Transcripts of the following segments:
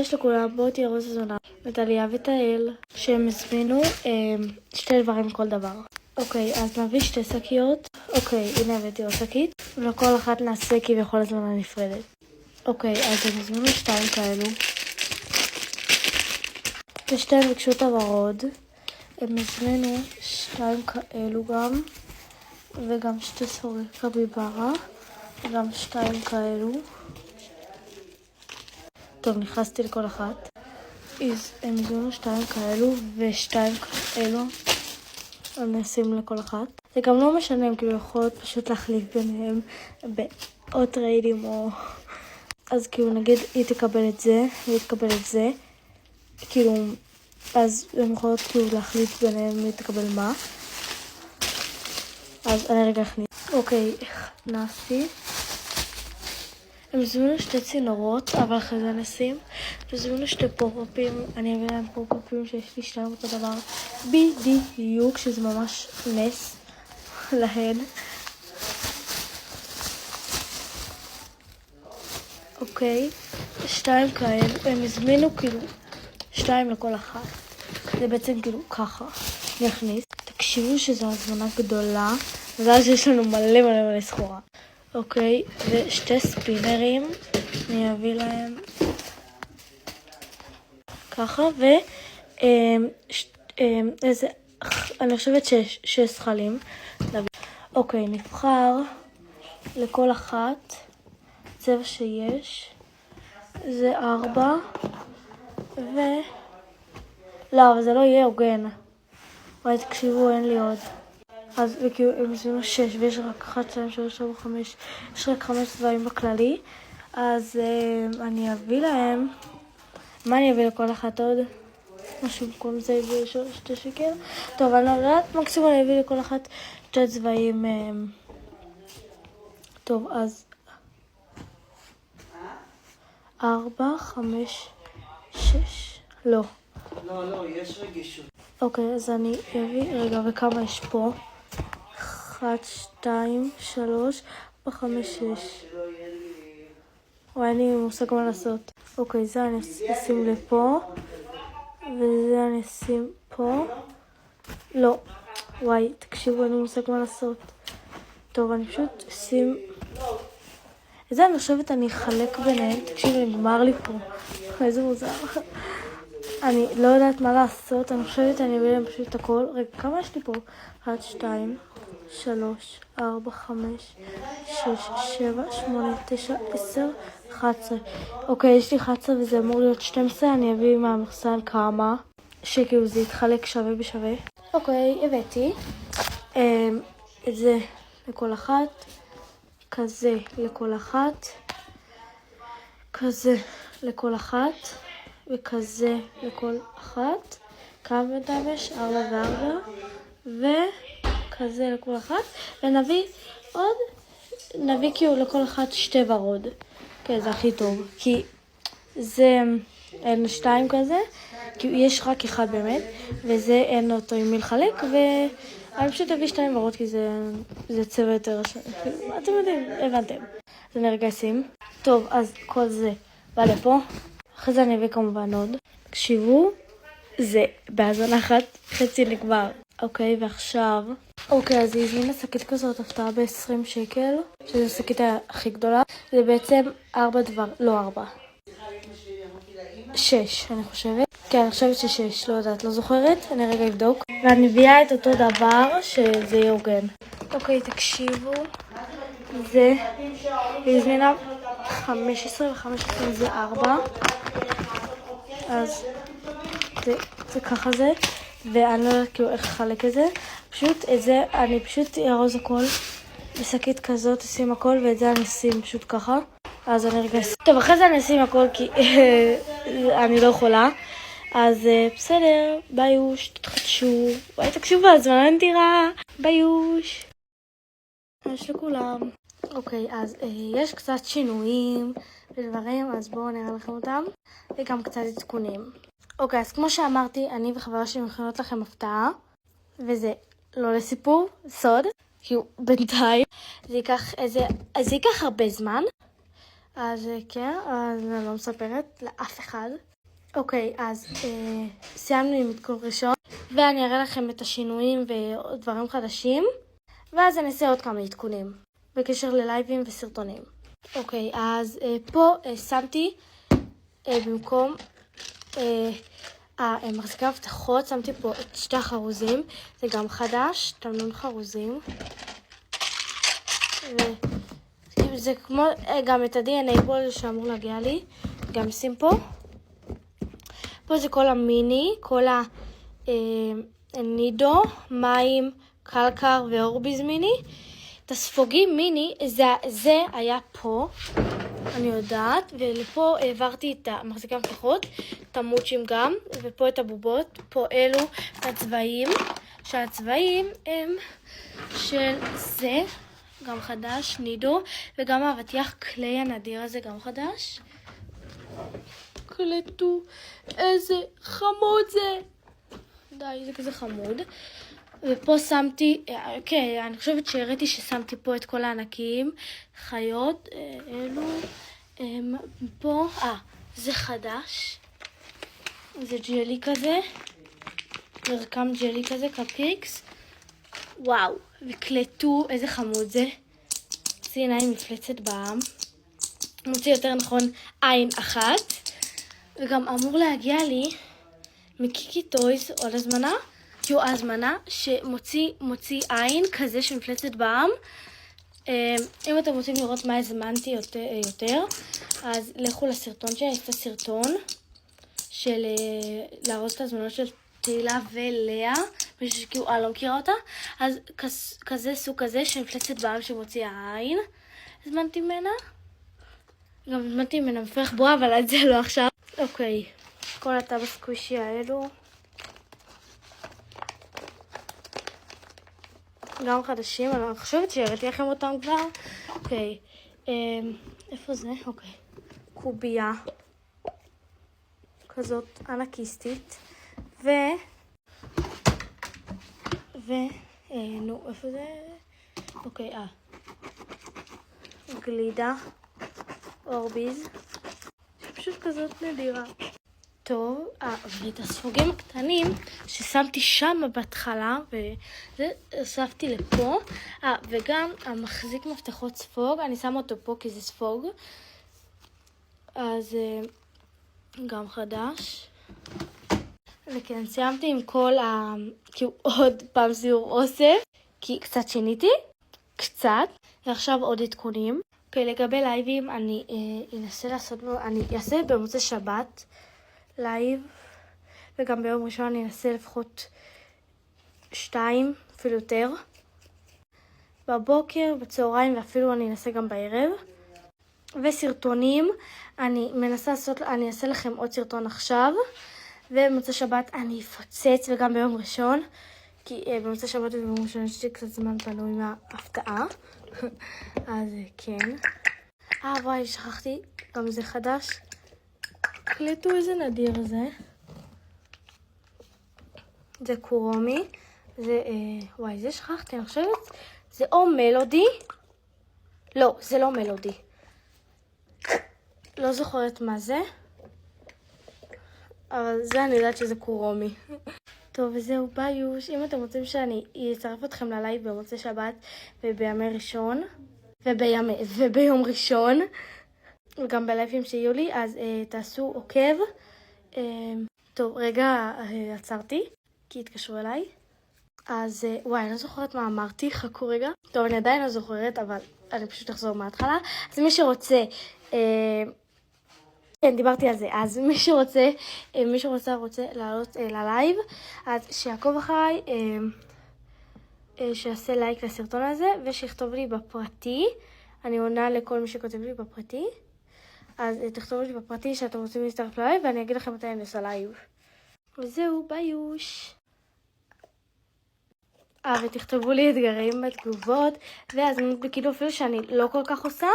יש לכולם, בואו תראו איזה זונה. נטליה ותהל, שהם הזמינו 2 דברים כל דבר. אוקיי, אז נביא 2 שקיות. אוקיי, הנה הבאתי עוד שקית. ולכל אחת נעשה כביכול הזמנה נפרדת. אוקיי, אז הם הזמינו 2 כאלו. ושתיהם ביקשו את הוורוד. הם הזמינו 2 כאלו גם. וגם 2 סורי קביברה. וגם 2 כאלו. טוב, נכנסתי לכל אחת. הם הזמינו 2 כאלו ו2 כאלו. אני אשים לכל אחת. זה גם לא משנה, הם כאילו יכולות פשוט להחליף ביניהם בעוד טריידים או... אז כאילו נגיד היא תקבל את זה, והיא תקבל את זה. כאילו, אז הם יכולות כאילו להחליף ביניהם מי תקבל מה. אז אני רגע אכניס. אוקיי, הכנסתי. הם הזמינו 2 צינורות, אבל אחרי זה נשים. הם הזמינו 2 פופ-אפים. אני אביא להם פופ-אפים שיש לי 2 אותו דבר. בדיוק, שזה ממש נס להן. אוקיי, 2 כאלה. הם הזמינו כאילו 2 לכל אחת. זה בעצם כאילו ככה. אני אכניס. תקשיבו שזו הזמנה גדולה. ואז יש לנו מלא מלא מלא סחורה. אוקיי, ו2 ספינרים, אני אביא להם ככה, אני חושבת 6 זכלים. אוקיי, נבחר לכל אחת צבע שיש, זה 4, לא, אבל זה לא יהיה הוגן. וואי, תקשיבו, אין לי עוד. אז וכאילו הם הזמינו 6 ויש רק 1, 2, 3, 4, 5, יש רק 5 צבעים בכללי. אז אני אביא להם, מה אני אביא לכל אחת עוד? משהו במקום זה יביא 2 שקל. טוב, אני לא יודעת, מקסימום אני אביא לכל אחת 2 צבעים. טוב, אז 4, 5, 6, לא. לא, יש רגישות. אוקיי, אז אני אביא, רגע, וכמה יש פה? 1, 2, 3, 4, 5, 6. וואי, אין לי מושג מה לעשות. אוקיי, זה אני אשים לפה. וזה אני אשים פה. לא. וואי, תקשיבו, אין לי מושג מה לעשות. טוב, אני פשוט אשים... את זה אני חושבת אני אחלק ביניהם. תקשיבו, נגמר לי פה. איזה מוזר. אני לא יודעת מה לעשות. אני חושבת אני אביא להם פשוט הכל. רגע, כמה יש לי פה? 1, 2, 3, 4, 5, 6, 7, 8, 9, 10, 11. אוקיי, יש לי 11 וזה אמור להיות 12. אני אביא מהמחסן כמה, שכאילו זה יתחלק שווה בשווה. אוקיי, הבאתי את זה לכל אחת, כזה לכל אחת, כזה לכל אחת, וכזה לכל אחת. כמה בינתיים יש? 4 ו4, כזה לכל אחת, ונביא עוד, נביא כאילו לכל אחת 2 ורוד. כן, זה הכי טוב, כי זה אין 2 כזה, כי יש רק 1 באמת, וזה אין אותו עם מי לחלק, ואני פשוט אביא 2 ורוד, כי זה צבע יותר, אתם יודעים, הבנתם. אז אני רגע אשים. טוב, אז כל זה בא לפה, אחרי זה אני אביא כמובן עוד. תקשיבו, זה בהזמנה אחת חצי נגמר. אוקיי, ועכשיו... אוקיי, אז היא הזמינה שקית כזאת, הפתעה ב-20 שקל, שזו שקית הכי גדולה. זה בעצם 4 דבר, לא 4. 6, אני חושבת. כן, אני חושבת ש6, לא יודעת, לא זוכרת. אני רגע אבדוק. ואני מביאה את אותו דבר, שזה יהיה הוגן. אוקיי, תקשיבו. זה... היא הזמינה 15 ו-15 זה 4. אז... זה ככה זה. ואני לא יודעת כאילו איך לחלק את זה. פשוט את זה, אני פשוט ארוז הכל בשקית כזאת, אשים הכל, ואת זה אני אשים פשוט ככה. אז אני רגע אשים. טוב, אחרי זה אני אשים הכל כי אני לא יכולה. אז בסדר, ביוש, תתחדשו. וואי, תקשיבו, הזמן אין דירה. ביוש. יש לכולם. אוקיי, אז יש קצת שינויים ודברים, אז בואו נראה לכם אותם. וגם קצת עדכונים. אוקיי, אז כמו שאמרתי, אני וחברה שלי מכינות לכם הפתעה, וזה לא לסיפור, סוד, כי בינתיים זה ייקח הרבה זמן, אז כן, אז אני לא מספרת לאף אחד. אוקיי, אז סיימנו עם עדכון ראשון, ואני אראה לכם את השינויים ודברים חדשים, ואז אני אעשה עוד כמה עדכונים בקשר ללייבים וסרטונים. אוקיי, אז פה שמתי במקום מחזיקי הבטחות, שמתי פה את שתי החרוזים, זה גם חדש, תמנון חרוזים. וזה כמו גם את ה-DNA בול שאמור להגיע לי, גם נשים פה. פה זה כל המיני, כל הנידו, מים, קלקר ואורביז מיני. את הספוגים מיני, זה היה פה, אני יודעת, ולפה העברתי את המחזיקי המפתחות, את המוצ'ים גם, ופה את הבובות, פה אלו הצבעים, שהצבעים הם של זה, גם חדש, נידו, וגם האבטיח קליי הנדיר הזה גם חדש. קלטו, איזה חמוד זה. די, זה כזה חמוד. ופה שמתי, אוקיי, אני חושבת שהראיתי ששמתי פה את כל הענקים, חיות, אלו, פה, זה חדש. זה ג'לי כזה, מרקם ג'לי כזה, קפקיקס. וואו, וקלטו, איזה חמוד זה. מוציא עיניים מפלצת בעם. מוציא יותר נכון עין אחת. וגם אמור להגיע לי מקיקי טויז עוד הזמנה. תהיו הזמנה שמוציא עין כזה של מפלצת בעם. אם אתם רוצים לראות מה הזמנתי יותר, אז לכו לסרטון שלי, יש את הסרטון של להראות את הזמנות של תהילה ולאה, מישהו שכאילו לא מכירה אותה, אז כזה סוג כזה של מפלצת בעם שמוציאה עין, הזמנתי ממנה. גם הזמנתי ממנה מפרח בועה, אבל את זה לא עכשיו. אוקיי, כל הטאב הסקווישי האלו. גם חדשים, אני חושבת שהראיתי לכם אותם כבר. אוקיי, איפה זה? אוקיי, קוביה כזאת ענקיסטית, נו, איפה זה? אוקיי, גלידה, אורביז, שפשוט כזאת נדירה. טוב, ואת הספוגים הקטנים ששמתי שם בהתחלה, וזה הוספתי לפה. וגם המחזיק מפתחות ספוג, אני שמה אותו פה כי זה ספוג. אז גם חדש. וכן, סיימתי עם כל כאילו עוד פעם סיור אוסף, כי קצת שיניתי, קצת, ועכשיו עוד עדכונים. אוקיי, לגבי לייבים, אני אעשה במוצאי שבת לייב, וגם ביום ראשון אני אנסה לפחות 2, אפילו יותר. בבוקר, בצהריים, ואפילו אני אנסה גם בערב. וסרטונים, אני אעשה לכם עוד סרטון עכשיו, ובמוצאי שבת אני אפוצץ, וגם ביום ראשון, כי במוצאי שבת וביום ראשון יש לי קצת זמן פנוי מההפתעה. אז כן. וואי, שכחתי, גם זה חדש. קלטו איזה נדיר זה. זה קורומי. זה, וואי, זה שכחתי, אני חושבת. זה או מלודי. לא, זה לא מלודי. לא זוכרת מה זה. אבל זה אני יודעת שזה קורומי. טוב, וזהו, ביוש. אם אתם רוצים שאני אצרף אתכם ללייב במוצאי שבת ובימי ראשון, וביום ראשון, וגם בלייבים שיהיו לי, אז תעשו עוקב. טוב, רגע, עצרתי, כי התקשרו אליי. אז וואי, אני לא זוכרת מה אמרתי, חכו רגע. טוב, אני עדיין לא זוכרת, אבל אני פשוט אחזור מההתחלה. אז מי שרוצה, כן, דיברתי על זה. אז מי שרוצה לעלות ללייב, אז שיעקוב אחריי, שיעשה לייק לסרטון הזה, ושיכתוב לי בפרטי. אני עונה לכל מי שכותב לי בפרטי. אז תכתבו לי בפרטי שאתם רוצים להצטרף ללייב, ואני אגיד לכם מתי אני עושה לייב. וזהו, ביוש. ותכתבו לי אתגרים בתגובות, והזמנות בכאילו אפילו שאני לא כל כך עושה,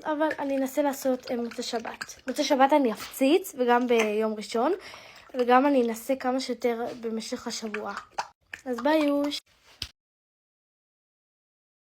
אבל אני אנסה לעשות מוצאי שבת. מוצאי שבת אני אפציץ, וגם ביום ראשון, וגם אני אנסה כמה שיותר במשך השבוע. אז ביוש.